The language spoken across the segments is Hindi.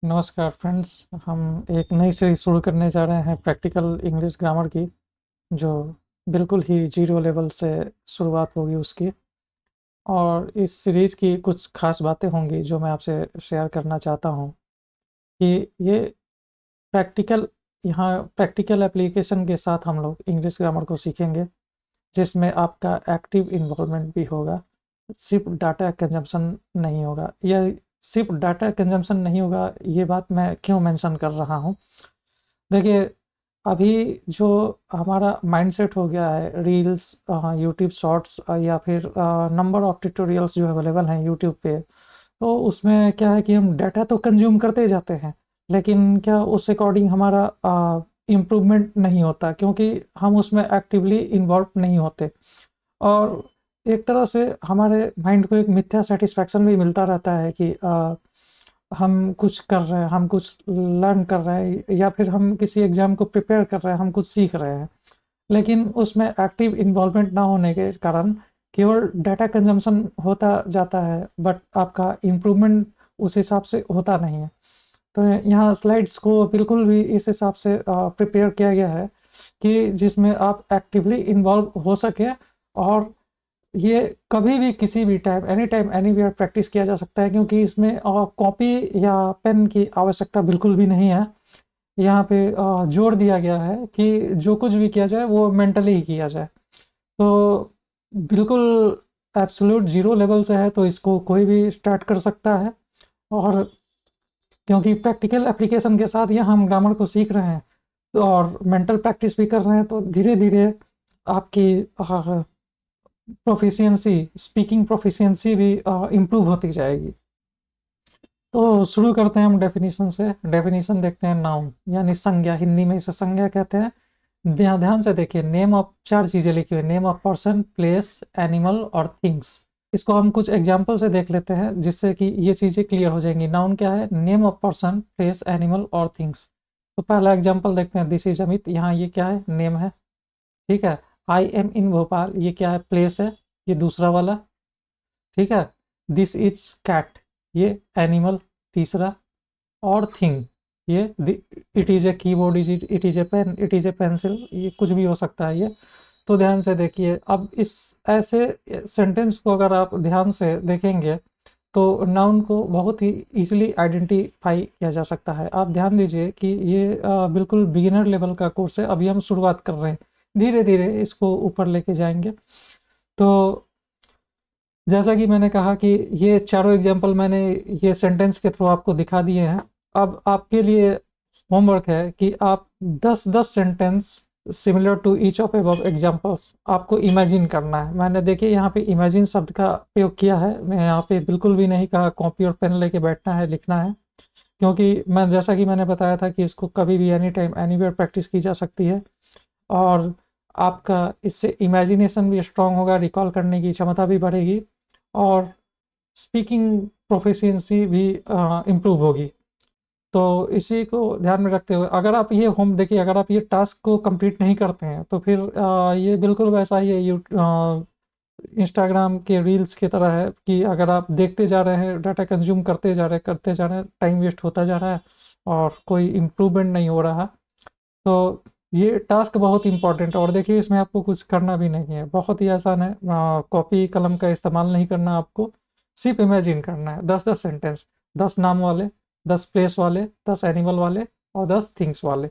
नमस्कार फ्रेंड्स। हम एक नई सीरीज शुरू करने जा रहे हैं प्रैक्टिकल इंग्लिश ग्रामर की, जो बिल्कुल ही जीरो लेवल से शुरुआत होगी उसकी। और इस सीरीज़ की कुछ खास बातें होंगी जो मैं आपसे शेयर करना चाहता हूँ कि ये प्रैक्टिकल यहाँ प्रैक्टिकल एप्लीकेशन के साथ हम लोग इंग्लिश ग्रामर को सीखेंगे, जिसमें आपका एक्टिव इन्वॉल्वमेंट भी होगा, सिर्फ डाटा कंजम्पशन नहीं होगा। यह सिर्फ डाटा कंजम्पशन नहीं होगा, ये बात मैं क्यों मेंशन कर रहा हूँ। देखिए, अभी जो हमारा माइंडसेट हो गया है, रील्स, यूट्यूब शॉर्ट्स या फिर नंबर ऑफ ट्यूटोरियल्स जो अवेलेबल हैं यूट्यूब पे, तो उसमें क्या है कि हम डाटा तो कंज्यूम करते जाते हैं, लेकिन क्या उस अकॉर्डिंग हमारा इम्प्रूवमेंट नहीं होता, क्योंकि हम उसमें एक्टिवली इन्वॉल्व नहीं होते। और एक तरह से हमारे माइंड को एक मिथ्या सेटिस्फैक्शन भी मिलता रहता है कि हम कुछ कर रहे हैं, हम कुछ लर्न कर रहे हैं, या फिर हम किसी एग्ज़ाम को प्रिपेयर कर रहे हैं, हम कुछ सीख रहे हैं। लेकिन उसमें एक्टिव इन्वॉल्वमेंट ना होने के कारण केवल डाटा कंजम्पशन होता जाता है, बट आपका इम्प्रूवमेंट उस हिसाब से होता नहीं है। तो यहाँ स्लाइड्स को बिल्कुल भी इस हिसाब से प्रिपेयर किया गया है कि जिसमें आप एक्टिवली इन्वॉल्व हो सकें, और ये कभी भी किसी भी टाइम एनीवेयर प्रैक्टिस किया जा सकता है, क्योंकि इसमें कॉपी या पेन की आवश्यकता बिल्कुल भी नहीं है। यहाँ पे जोर दिया गया है कि जो कुछ भी किया जाए वो मेंटली ही किया जाए। तो बिल्कुल एब्सोल्यूट ज़ीरो लेवल से है, तो इसको कोई भी स्टार्ट कर सकता है। और क्योंकि प्रैक्टिकल एप्लीकेशन के साथ यहाँ हम ग्रामर को सीख रहे हैं, तो और मेंटल प्रैक्टिस भी कर रहे हैं, तो धीरे धीरे आपकी प्रोफिशिएंसी, स्पीकिंग प्रोफिशिएंसी भी इम्प्रूव होती जाएगी। तो शुरू करते हैं हम डेफिनेशन से। डेफिनेशन देखते हैं, नाउन यानी संज्ञा, हिंदी में इसे संज्ञा कहते हैं। ध्यान ध्यान से देखिए, नेम ऑफ, चार चीज़ें लिखी हुई, name of person, place, animal और थिंग्स। इसको हम कुछ एग्जाम्पल से देख लेते हैं, जिससे कि ये चीज़ें क्लियर हो जाएंगी। नाउन क्या है? Name of person, place, animal और थिंग्स। तो पहला एग्जाम्पल देखते हैं, दिस इज अमित। यहाँ ये क्या है? नेम है, ठीक है। आई एम इन भोपाल, ये क्या है? प्लेस है, ये दूसरा वाला, ठीक है। दिस इज कैट, ये एनिमल, तीसरा। और थिंग, ये it is a keyboard, it is a pen, it is a pencil, ये कुछ भी हो सकता है ये। तो ध्यान से देखिए, अब इस ऐसे सेंटेंस को अगर आप ध्यान से देखेंगे तो नाउन को बहुत ही इजीली आइडेंटिफाई किया जा सकता है। आप ध्यान दीजिए कि ये बिल्कुल बिगिनर लेवल का कोर्स है, अभी हम शुरुआत कर रहे हैं, धीरे धीरे इसको ऊपर लेके जाएंगे। तो जैसा कि मैंने कहा कि ये चारों एग्जाम्पल मैंने ये सेंटेंस के थ्रू आपको दिखा दिए हैं। अब आपके लिए होमवर्क है कि आप 10-10 sentence similar to each of above examples आपको इमेजिन करना है। मैंने देखिए यहाँ पे इमेजिन शब्द का प्रयोग किया है, मैं यहाँ पे बिल्कुल भी नहीं कहा कॉपी और पेन लेके बैठना है, लिखना है, क्योंकि मैं जैसा कि मैंने बताया था कि इसको कभी भी एनी टाइम एनीवेयर प्रैक्टिस की जा सकती है। और आपका इससे इमेजिनेशन भी स्ट्रांग होगा, रिकॉल करने की क्षमता भी बढ़ेगी, और स्पीकिंग प्रोफिशिएंसी भी इम्प्रूव होगी। तो इसी को ध्यान में रखते हुए अगर आप ये होम देखिए, अगर आप ये टास्क को कंप्लीट नहीं करते हैं तो फिर ये बिल्कुल वैसा ही है, इंस्टाग्राम के रील्स की तरह है कि अगर आप देखते जा रहे हैं, डाटा कंज्यूम करते जा रहे हैं, टाइम वेस्ट होता जा रहा है और कोई इम्प्रूवमेंट नहीं हो रहा। तो ये टास्क बहुत इंपॉर्टेंट है, और देखिए इसमें आपको कुछ करना भी नहीं है, बहुत ही आसान है। कॉपी कलम का इस्तेमाल नहीं करना आपको, सिर्फ इमेजिन करना है। 10-10 सेंटेंस, 10 नाम वाले, 10 प्लेस वाले, 10 एनिमल वाले और 10 थिंग्स वाले।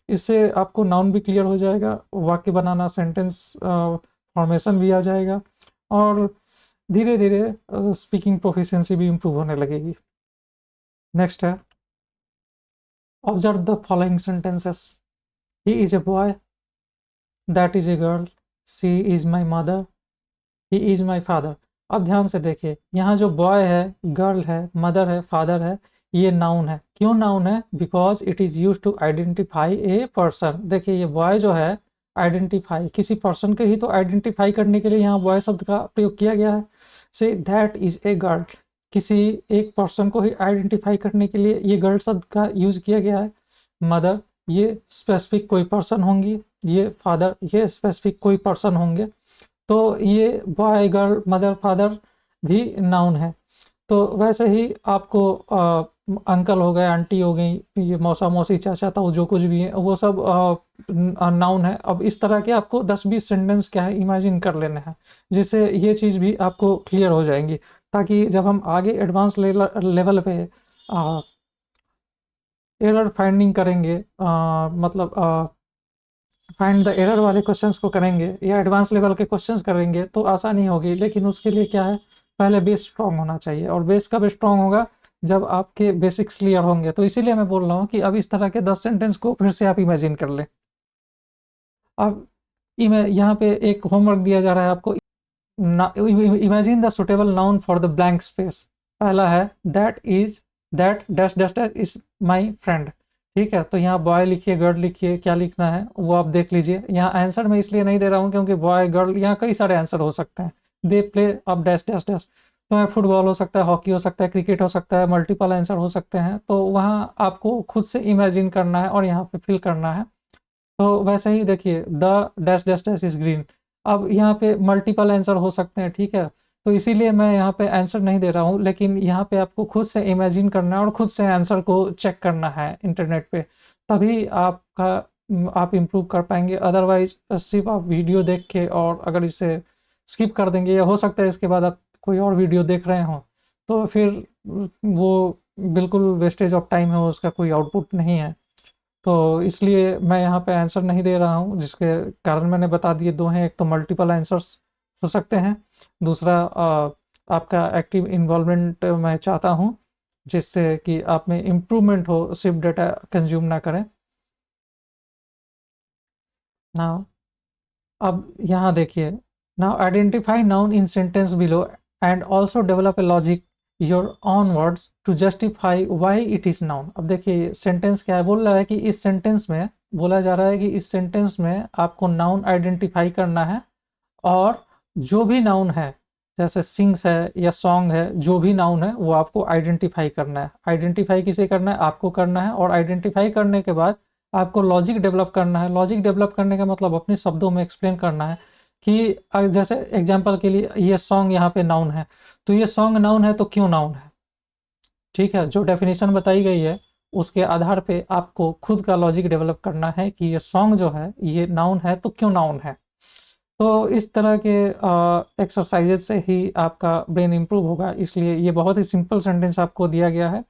इससे आपको नाउन भी क्लियर हो जाएगा, वाक्य बनाना, सेंटेंस फॉर्मेशन भी आ जाएगा, और धीरे धीरे स्पीकिंग प्रोफिशिएंसी भी इम्प्रूव होने लगेगी। नेक्स्ट है, observe the following sentences. He is a boy, that is a girl, she is my mother, he is my father. अब ध्यान से देखिए, यहाँ जो बॉय है, गर्ल है, मदर है, फादर है, ये नाउन है। क्यों नाउन है? Because it is use to identify a person. देखिए ये बॉय जो है, आइडेंटिफाई, किसी पर्सन के ही तो आइडेंटिफाई करने के लिए यहाँ बॉय शब्द का प्रयोग किया गया है। Say that is a girl, किसी एक पर्सन को ही आइडेंटिफाई करने के लिए ये गर्ल शब्द का यूज किया गया है। मदर, ये स्पेसिफिक कोई पर्सन होंगी, ये फादर, ये स्पेसिफिक कोई पर्सन होंगे। तो ये बॉय, गर्ल, मदर, फादर भी नाउन है। तो वैसे ही आपको अंकल हो गए, आंटी हो गई, ये मौसा मौसी चाचा ताऊ जो कुछ भी है वो सब नाउन है। अब इस तरह के आपको 10-20 सेंटेंस क्या है इमेजिन कर लेने हैं, जिससे ये चीज़ भी आपको क्लियर हो जाएंगी, ताकि जब हम आगे एडवांस लेवल पे एरर फाइंडिंग करेंगे, मतलब फाइंड द एरर वाले क्वेश्चंस को करेंगे या एडवांस लेवल के क्वेश्चंस करेंगे तो आसानी होगी। लेकिन उसके लिए क्या है, पहले बेस स्ट्रांग होना चाहिए, और बेस कब स्ट्रांग होगा, जब आपके बेसिक्स क्लियर होंगे। तो इसीलिए मैं बोल रहा हूँ कि अब इस तरह के 10 सेंटेंस को फिर से आप इमेजिन कर लें। अब यहाँ पे एक होमवर्क दिया जा रहा है आपको, imagine the suitable noun for the blank space. पहला है that dash dash dash is my friend. ठीक है, तो यहाँ बॉय लिखिए, गर्ल लिखिए, क्या लिखना है वो आप देख लीजिए। यहाँ आंसर मैं इसलिए नहीं दे रहा हूँ क्योंकि बॉय गर्ल यहाँ कई सारे आंसर हो सकते हैं। दे प्ले अब डैश डैश डैश, तो फुटबॉल हो सकता है, हॉकी हो सकता है, क्रिकेट हो सकता है, मल्टीपल आंसर हो सकते हैं। तो वहाँ आपको खुद से इमेजिन करना है और यहाँ पे फिल करना है। तो वैसे ही देखिए, the dash dash dash is green. अब यहाँ पे मल्टीपल आंसर हो सकते हैं, ठीक है, तो इसीलिए मैं यहाँ पे आंसर नहीं दे रहा हूँ, लेकिन यहाँ पे आपको खुद से इमेजिन करना है और खुद से आंसर को चेक करना है इंटरनेट पे, तभी आप इम्प्रूव कर पाएंगे। अदरवाइज सिर्फ आप वीडियो देख के और अगर इसे स्किप कर देंगे, या हो सकता है इसके बाद आप कोई और वीडियो देख रहे हो, तो फिर वो बिल्कुल वेस्टेज ऑफ टाइम है, उसका कोई आउटपुट नहीं है। तो इसलिए मैं यहाँ पे आंसर नहीं दे रहा हूँ, जिसके कारण मैंने बता दिए दो हैं। एक तो मल्टीपल आंसर्स हो सकते हैं, दूसरा आपका एक्टिव इन्वॉल्वमेंट मैं चाहता हूँ, जिससे कि आप में इम्प्रूवमेंट हो, सिर्फ डेटा कंज्यूम ना करें ना। अब यहाँ देखिए, now identify noun in sentence below and also develop a logic your own words to justify why it is noun. अब देखिए सेंटेंस क्या है, बोल रहा है कि इस सेंटेंस में बोला जा रहा है कि इस सेंटेंस में आपको नाउन आइडेंटिफाई करना है, और जो भी नाउन है, जैसे सिंग्स है या सॉन्ग है, जो भी नाउन है वो आपको आइडेंटिफाई करना है। आइडेंटिफाई किसे करना है, आपको करना है। और आइडेंटिफाई करने के बाद आपको लॉजिक डेवलप करना है। लॉजिक डेवलप करने का मतलब अपने शब्दों में एक्सप्लेन करना है कि जैसे एग्जांपल के लिए ये सॉन्ग यहाँ पे नाउन है, तो ये सॉन्ग नाउन है तो क्यों नाउन है। ठीक है, जो डेफिनेशन बताई गई है उसके आधार पे आपको खुद का लॉजिक डेवलप करना है कि ये सॉन्ग जो है ये नाउन है तो क्यों नाउन है। तो इस तरह के एक्सरसाइजेज से ही आपका ब्रेन इम्प्रूव होगा। इसलिए ये बहुत ही सिंपल सेंटेंस आपको दिया गया है।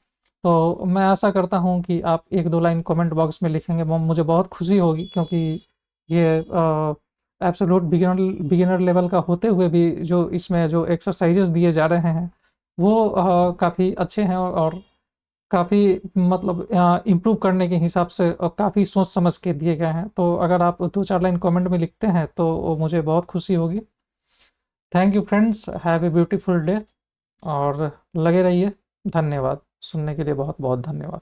तो मैं आशा करता हूँ कि आप 1-2 लाइन कमेंट बॉक्स में लिखेंगे, मुझे बहुत खुशी होगी, क्योंकि ये एब्सोल्यूट बिगिनर लेवल का होते हुए भी जो इसमें जो एक्सरसाइजेस दिए जा रहे हैं वो काफ़ी अच्छे हैं, और काफ़ी मतलब इम्प्रूव करने के हिसाब से काफ़ी सोच समझ के दिए गए हैं। तो अगर आप 2-4 लाइन कमेंट में लिखते हैं तो मुझे बहुत खुशी होगी। Thank you friends, have a beautiful day, और लगे रहिए। धन्यवाद, सुनने के लिए बहुत बहुत धन्यवाद।